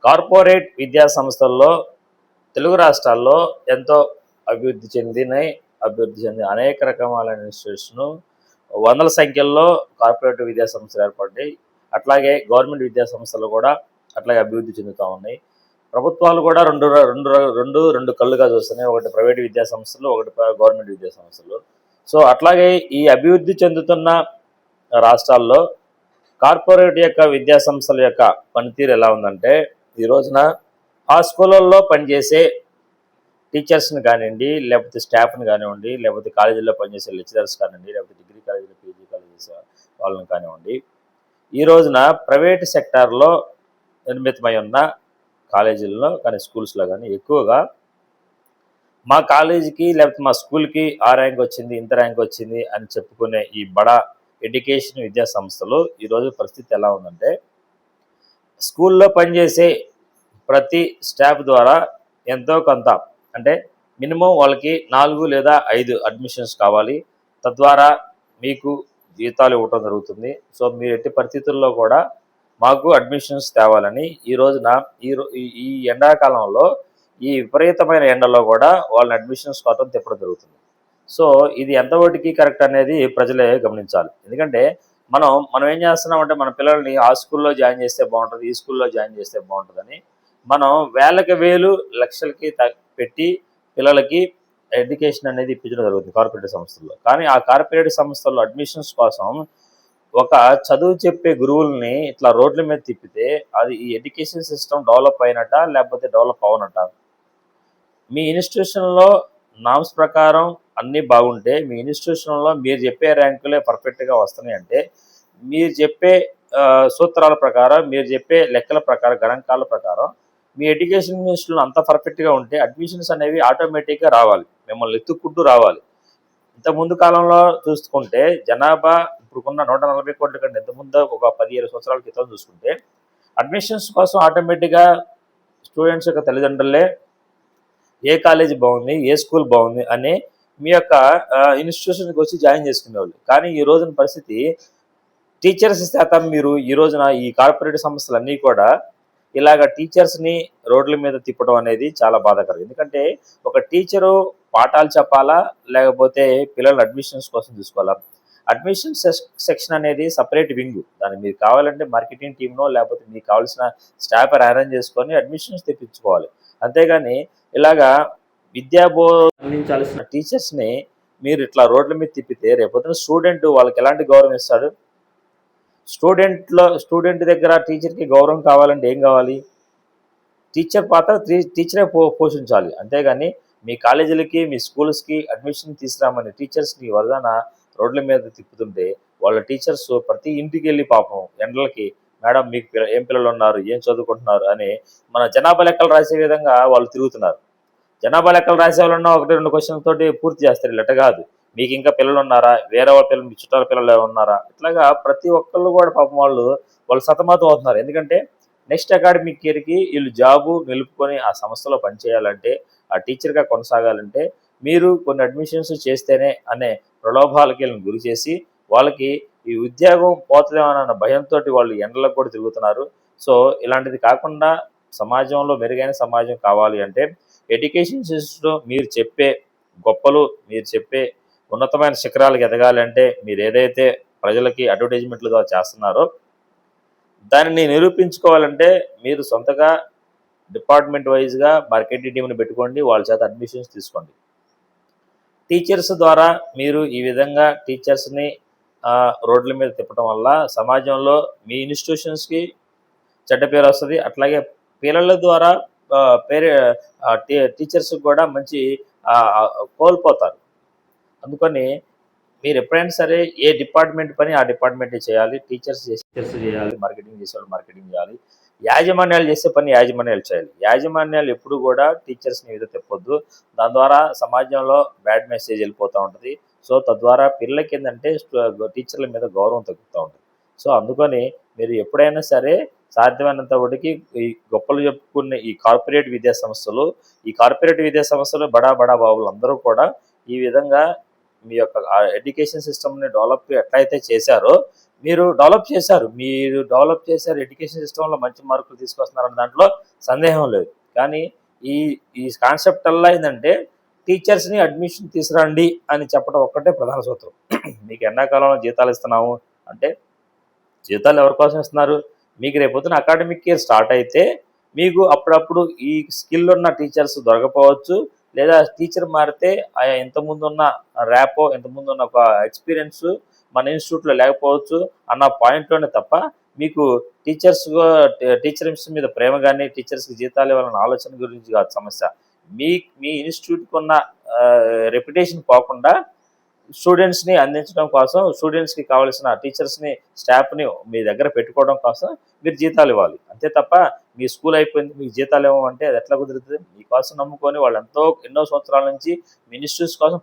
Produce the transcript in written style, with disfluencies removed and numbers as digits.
Corporate విద్యా సంస్థల్లో తెలుగు రాష్ట్రాల్లో ఎంతో అభివృద్ధి చెంది అనేక రకమైన ఇన్స్టిట్యూట్స్‌ను వందల సంఖ్యలో కార్పొరేట్ విద్యా సంస్థలు ఏర్పడ్డాయి. అట్లాగే గవర్నమెంట్ విద్యా సంస్థలు కూడా అట్లాగే అభివృద్ధి చెందుతా ఉన్నాయి. ప్రభుత్వాలు కూడా 2 కళ్ళుగా చూస్తున్నాయి. ఒకటి ప్రైవేట్ విద్యా సంస్థలు, ఒకటి గవర్నమెంట్ విద్యా సంస్థలు. సో అట్లాగే ఈ అభివృద్ధి చెందుతున్న రాష్ట్రాల్లో కార్పొరేట్ యొక్క విద్యా సంస్థల యొక్క పనితీరు ఎలా ఉందంటే, ఈ రోజున ఆ స్కూళ్ళల్లో పనిచేసే టీచర్స్ని కానివ్వండి, లేకపోతే స్టాఫ్ని కానివ్వండి, లేకపోతే కాలేజీల్లో పనిచేసే లెక్చరర్స్ కానివ్వండి, లేకపోతే డిగ్రీ కాలేజీలో పీజీ కాలేజెస్ వాళ్ళని కానివ్వండి, ఈ రోజున ప్రైవేట్ సెక్టార్లో నిర్మితమై ఉన్న కాలేజీల్లో కానీ స్కూల్స్లో కానీ ఎక్కువగా మా కాలేజీకి లేకపోతే మా స్కూల్కి ఆ ర్యాంక్ వచ్చింది, ఇంత ర్యాంక్ వచ్చింది అని చెప్పుకునే ఈ బడా ఎడ్యుకేషన్ విద్యా సంస్థలు ఈరోజు పరిస్థితి ఎలా ఉందంటే, స్కూల్లో పనిచేసే ప్రతి స్టాఫ్ ద్వారా ఎంతో కొంత అంటే మినిమం వాళ్ళకి 4 లేదా 5 అడ్మిషన్స్ కావాలి. తద్వారా మీకు జీతాలు ఇవ్వటం జరుగుతుంది. సో మీరు ఎట్టి పరిస్థితుల్లో కూడా మాకు అడ్మిషన్స్ తేవాలని ఈ రోజున ఈ ఎండాకాలంలో ఈ విపరీతమైన ఎండలో కూడా వాళ్ళని అడ్మిషన్స్ కోసం తిప్పడం జరుగుతుంది. సో ఇది ఎంతవరకు కరెక్ట్ అనేది ప్రజలే గమనించాలి. ఎందుకంటే మనం ఏం చేస్తున్నామంటే, మన పిల్లల్ని ఆ స్కూల్లో జాయిన్ చేస్తే బాగుంటుంది, ఈ స్కూల్లో జాయిన్ చేస్తే బాగుంటుందని మనం వేలకి వేలు లక్షలకి పెట్టి పిల్లలకి ఎడ్యుకేషన్ అనేది ఇప్పించడం జరుగుతుంది కార్పొరేట్ సంస్థల్లో. కానీ ఆ కార్పొరేట్ సంస్థల్లో అడ్మిషన్స్ కోసం ఒక చదువు చెప్పే గురువుల్ని ఇట్లా రోడ్ల మీద తిప్పితే అది ఈ ఎడ్యుకేషన్ సిస్టమ్ డెవలప్ అయినట్ట లేకపోతే డెవలప్ అవనట్ట? మీ ఇన్స్టిట్యూషన్లో నామ్స్ ప్రకారం అన్నీ బాగుంటే, మీ ఇన్స్టిట్యూషన్లో మీరు చెప్పే ర్యాంకులే పర్ఫెక్ట్గా వస్తున్నాయి అంటే, మీరు చెప్పే సూత్రాల ప్రకారం, మీరు చెప్పే లెక్కల ప్రకారం, గణాంకాల ప్రకారం మీ ఎడ్యుకేషన్ ఇన్స్టిట్యూషన్ అంత పర్ఫెక్ట్గా ఉంటే అడ్మిషన్స్ అనేవి ఆటోమేటిక్గా రావాలి, మిమ్మల్ని ఎత్తుక్కుంటూ రావాలి. ఇంతకుముందు కాలంలో చూసుకుంటే జనాభా ఇప్పుడున్న 140 కోట్ల కంటే ఇంతకుముందు ఒక 17 సంవత్సరాల క్రితం చూసుకుంటే అడ్మిషన్స్ కోసం ఆటోమేటిక్గా స్టూడెంట్స్ యొక్క తల్లిదండ్రులే ఏ కాలేజీ బాగుంది, ఏ స్కూల్ బాగుంది అని మీ యొక్క ఇన్స్టిట్యూషన్కి వచ్చి జాయిన్ చేసుకునేవాళ్ళు. కానీ ఈ రోజున పరిస్థితి, టీచర్స్ శాతం మీరు ఈ రోజున ఈ కార్పొరేట్ సంస్థలన్నీ కూడా ఇలాగ టీచర్స్ని రోడ్ల మీద తిప్పడం అనేది చాలా బాధాకరం. ఎందుకంటే ఒక టీచరు పాఠాలు చెప్పాలా లేకపోతే పిల్లల అడ్మిషన్స్ కోసం చూసుకోవాలా? అడ్మిషన్ సెక్షన్ అనేది సపరేట్ వింగ్. దాన్ని మీరు కావాలంటే మార్కెటింగ్ టీమ్నో లేకపోతే మీకు కావాల్సిన స్టాఫ్ అరేంజ్ చేసుకొని అడ్మిషన్స్ తెప్పించుకోవాలి. అంతేగాని ఇలాగా అందించాల్సిన టీచర్స్ని మీరు ఇట్లా రోడ్ల మీద తిప్పితే రేపొద్దున స్టూడెంట్ వాళ్ళకి ఎలాంటి గౌరవం ఇస్తాడు? స్టూడెంట్ దగ్గర టీచర్కి గౌరవం కావాలంటే ఏం కావాలి? టీచర్ పాత్ర టీచరే పోషించాలి. అంతేగాని మీ కాలేజీలకి, మీ స్కూల్స్కి అడ్మిషన్ తీసుకురామని టీచర్స్ని వరదన రోడ్ల మీద తిప్పుతుంటే వాళ్ళ టీచర్స్ ప్రతి ఇంటికి వెళ్ళి పాపం ఎండలకి, మేడం మీకు ఏం పిల్లలు ఉన్నారు, ఏం చదువుకుంటున్నారు అని మన జనాభా లెక్కలు రాసే విధంగా వాళ్ళు తిరుగుతున్నారు. జనాభా లెక్కలు రాసే వాళ్ళన్నా 1-2 క్వశ్చన్ తోటి పూర్తి చేస్తారు. ఇట్ట కాదు, మీకు ఇంకా పిల్లలు ఉన్నారా, వేరే వాళ్ళ పిల్లలు, మీ చుట్టాల పిల్లలు ఉన్నారా, ఇట్లాగా ప్రతి ఒక్కళ్ళు కూడా పాపం వాళ్ళు సతమతం అవుతున్నారు. ఎందుకంటే నెక్స్ట్ అకాడమిక్ ఇయర్కి వీళ్ళు జాబు నిలుపుకొని ఆ సంస్థలో పనిచేయాలంటే, ఆ టీచర్గా కొనసాగాలంటే మీరు కొన్ని అడ్మిషన్స్ చేస్తేనే అనే ప్రలోభాలకి వీళ్ళని గురి చేసి వాళ్ళకి ఈ ఉద్యోగం పోతుందేమోనన్న భయంతో వాళ్ళు ఎండలకు కూడా తిరుగుతున్నారు. సో ఇలాంటిది కాకుండా సమాజంలో మెరుగైన సమాజం కావాలి అంటే ఎడ్యుకేషన్ సిస్టమ్ మీరు చెప్పే గొప్పలు, మీరు చెప్పే ఉన్నతమైన శిఖరాలకు ఎదగాలి అంటే మీరు ఏదైతే ప్రజలకి అడ్వర్టైజ్మెంట్ల ద్వారా చేస్తున్నారో దానిని నిరూపించుకోవాలంటే మీరు సొంతగా డిపార్ట్మెంట్ వైజ్గా మార్కెటింగ్ టీంని పెట్టుకోండి, వాళ్ళ చేత అడ్మిషన్స్ తీసుకోండి. టీచర్స్ ద్వారా మీరు ఈ విధంగా టీచర్స్ని రోడ్ల మీద తిప్పడం వల్ల సమాజంలో మీ ఇన్స్టిట్యూషన్స్కి చెడ్డ పేరు వస్తుంది. అట్లాగే పిల్లల ద్వారా టీచర్స్కి కూడా మంచి కోల్పోతారు. అందుకని మీరు ఎప్పుడైనా సరే ఏ డిపార్ట్మెంట్ పని ఆ డిపార్ట్మెంటే చేయాలి. టీచర్స్ చేయాలి, మార్కెటింగ్ చేసేవాళ్ళు మార్కెటింగ్ చేయాలి, యాజమాన్యాలు చేసే పని యాజమాన్యాలు చేయాలి. యాజమాన్యాలు ఎప్పుడు కూడా టీచర్స్ని మీద తిప్పొద్దు. దాని ద్వారా సమాజంలో బ్యాడ్ మెసేజ్ వెళ్ళిపోతూ ఉంటుంది. సో తద్వారా పిల్లలకి ఏంటంటే టీచర్ల మీద గౌరవం తగ్గుతూ ఉంటుంది. సో అందుకని మీరు ఎప్పుడైనా సరే సాధ్యమైనంత వాటికి ఈ గొప్పలు చెప్పుకునే ఈ కార్పొరేట్ విద్యా సంస్థలు బడా బాబులు అందరూ కూడా ఈ విధంగా మీ యొక్క ఎడ్యుకేషన్ సిస్టమ్ని డెవలప్ ఎట్లయితే చేశారో మీరు డెవలప్ చేశారు. మీరు డెవలప్ చేశారు. ఎడ్యుకేషన్ సిస్టమ్‌లో మంచి మార్కులు తీసుకొస్తున్నారన్న దాంట్లో సందేహం లేదు. కానీ ఈ ఈ కాన్సెప్టల్లా ఏందంటే టీచర్స్‌ని అడ్మిషన్ తీసుకురండి అని చెప్పడం ఒక్కటే ప్రధాన సూత్రం. మీకు ఎండాకాలంలో జీతాలు ఇస్తున్నాము అంటే జీతాలు ఎవరి కోసం ఇస్తున్నారు? మీకు రేపొద్దున అకాడమిక్ ఇయర్ స్టార్ట్ అయితే మీకు అప్పుడప్పుడు ఈ స్కిల్ ఉన్న టీచర్స్ దొరకపోవచ్చు. లేదా టీచర్ మారితే ఇంతకుముందున్న ర్యాపో, ఇంతకుముందున్న ఒక ఎక్స్‌పీరియన్స్ మన ఇన్‌స్టిట్యూట్‌లో లేకపోవచ్చు అన్న పాయింట్‌లోనే తప్ప మీకు టీచర్స్ మీద ప్రేమ గాని, టీచర్స్‌కి జీతాలు ఇవ్వాలన్న ఆలోచన గురించి కాదు సమస్య. మీ మీ ఇన్‌స్టిట్యూట్‌కున్న రెప్యుటేషన్ పోకుండా స్టూడెంట్స్‌ని అందించడం కోసం, స్టూడెంట్స్‌కి కావాల్సిన టీచర్స్‌ని, స్టాఫ్‌ని మీ దగ్గర పెట్టుకోవడం కోసం మీరు జీతాలు ఇవ్వాలి. అంతే తప్ప మీ స్కూల్ అయిపోయింది మీకు జీతాలు ఇవ్వమంటే అది ఎట్లా కుదురుతది? మీకోసం నమ్ముకొని వాళ్ళు ఎన్నో సంవత్సరాల నుంచి మీ ఇన్‌స్టిట్యూట్స్ కోసం